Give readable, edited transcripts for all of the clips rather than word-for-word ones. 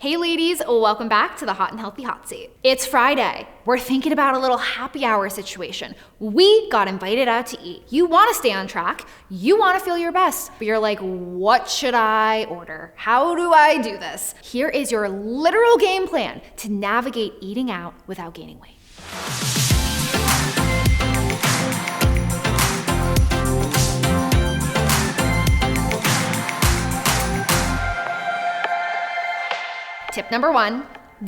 Hey ladies, welcome back to the Hot and Healthy Hot Seat. It's Friday. We're thinking about a little happy hour situation. We got invited out to eat. You want to stay on track. You want to feel your best, but you're like, what should I order? How do I do this? Here is your literal game plan to navigate eating out without gaining weight. Tip number one,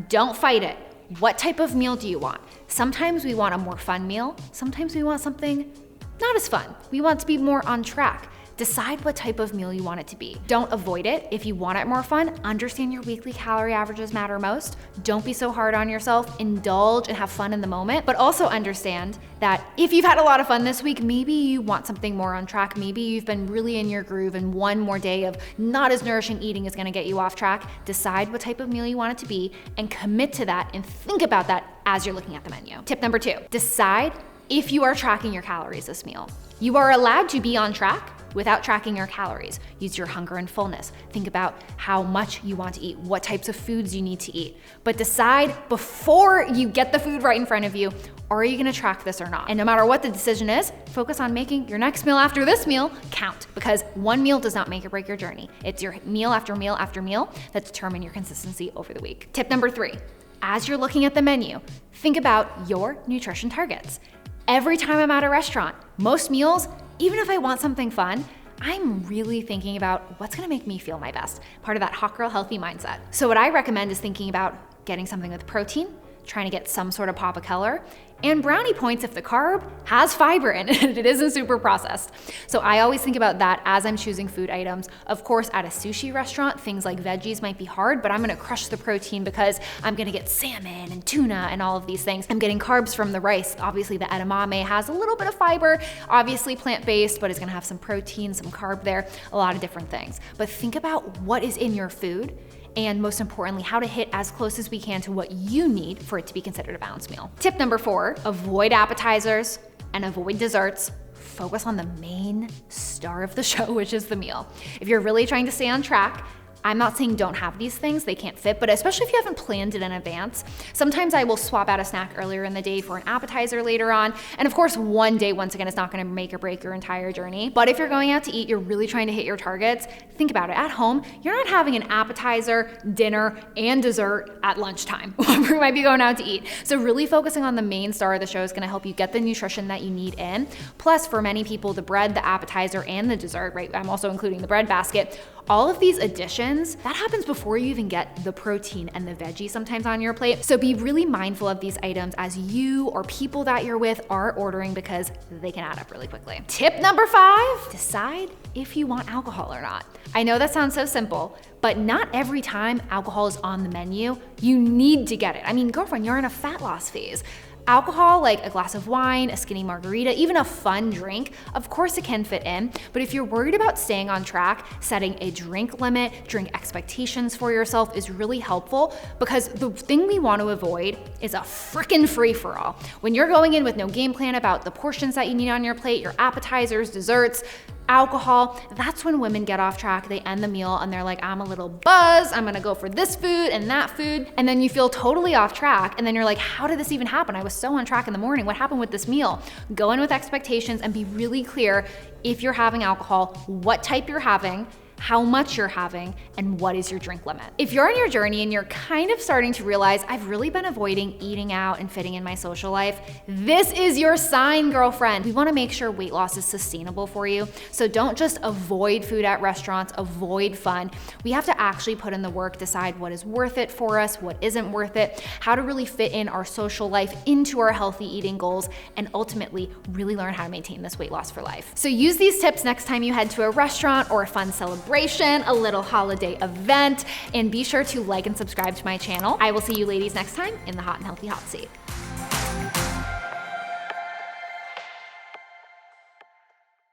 don't fight it. What type of meal do you want? Sometimes we want a more fun meal. Sometimes we want something not as fun. We want to be more on track. Decide what type of meal you want it to be. Don't avoid it. If you want it more fun, understand your weekly calorie averages matter most. Don't be so hard on yourself. Indulge and have fun in the moment, but also understand that if you've had a lot of fun this week, maybe you want something more on track. Maybe you've been really in your groove and one more day of not as nourishing eating is gonna get you off track. Decide what type of meal you want it to be and commit to that and think about that as you're looking at the menu. Tip number two, decide if you are tracking your calories this meal. You are allowed to be on track without tracking your calories. Use your hunger and fullness. Think about how much you want to eat, what types of foods you need to eat. But decide before you get the food right in front of you, are you gonna track this or not? And no matter what the decision is, focus on making your next meal after this meal count, because one meal does not make or break your journey. It's your meal after meal after meal that determine your consistency over the week. Tip number three, as you're looking at the menu, think about your nutrition targets. Every time I'm at a restaurant, most meals, even if I want something fun, I'm really thinking about what's gonna make me feel my best, part of that hot girl healthy mindset. So what I recommend is thinking about getting something with protein, trying to get some sort of pop of color, and brownie points if the carb has fiber in it and it isn't super processed. So I always think about that as I'm choosing food items. Of course, at a sushi restaurant, things like veggies might be hard, but I'm gonna crush the protein because I'm gonna get salmon and tuna and all of these things. I'm getting carbs from the rice. Obviously the edamame has a little bit of fiber, obviously plant-based, but it's gonna have some protein, some carb there, a lot of different things. But think about what is in your food, and most importantly, how to hit as close as we can to what you need for it to be considered a balanced meal. Tip number four, avoid appetizers and avoid desserts. Focus on the main star of the show, which is the meal. If you're really trying to stay on track, I'm not saying don't have these things, they can't fit, but especially if you haven't planned it in advance, sometimes I will swap out a snack earlier in the day for an appetizer later on. And of course, one day, once again, it's not gonna make or break your entire journey. But if you're going out to eat, you're really trying to hit your targets, think about it. At home, you're not having an appetizer, dinner, and dessert at lunchtime. We might be going out to eat. So really focusing on the main star of the show is gonna help you get the nutrition that you need in. Plus, for many people, the bread, the appetizer, and the dessert, right? I'm also including the bread basket. All of these additions, that happens before you even get the protein and the veggie sometimes on your plate. So be really mindful of these items as you or people that you're with are ordering, because they can add up really quickly. Tip number five, decide if you want alcohol or not. I know that sounds so simple, but not every time alcohol is on the menu, you need to get it. I mean, girlfriend, you're in a fat loss phase. Alcohol, like a glass of wine, a skinny margarita, even a fun drink, of course it can fit in, but if you're worried about staying on track, setting a drink limit, drink expectations for yourself is really helpful, because the thing we want to avoid is a frickin' free-for-all. When you're going in with no game plan about the portions that you need on your plate, your appetizers, desserts, alcohol, that's when women get off track. They end the meal and they're like, I'm a little buzzed, I'm gonna go for this food and that food. And then you feel totally off track. And then you're like, how did this even happen? I was so on track in the morning. What happened with this meal? Go in with expectations and be really clear if you're having alcohol, what type you're having, how much you're having, and what is your drink limit. If you're on your journey and you're kind of starting to realize, I've really been avoiding eating out and fitting in my social life, this is your sign, girlfriend. We wanna make sure weight loss is sustainable for you. So don't just avoid food at restaurants, avoid fun. We have to actually put in the work, decide what is worth it for us, what isn't worth it, how to really fit in our social life into our healthy eating goals, and ultimately really learn how to maintain this weight loss for life. So use these tips next time you head to a restaurant or a fun celebration, a little holiday event, and be sure to like and subscribe to my channel. I will see you ladies next time in the Hot and Healthy Hot Seat.